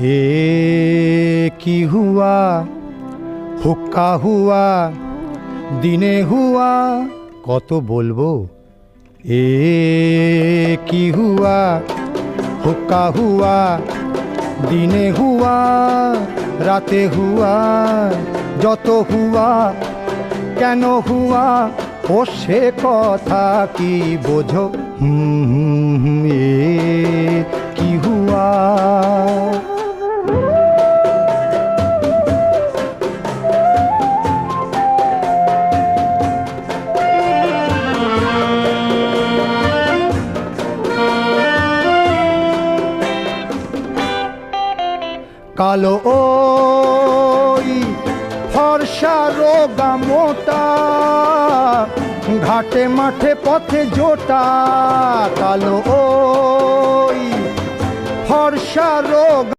ए की हुआ हुक्का हुआ दिने हुआ কত বলবো ए की हुआ हुक्का हुआ दिने हुआ राते हुआ যত हुआ কেন हुआ ও সে কথা কি বোঝো ए की हुआ কালো ওই ফর্সা রোগা মোটা ঘাটে মাঠে পথে জোটা কালো ওই ফর্সা রোগা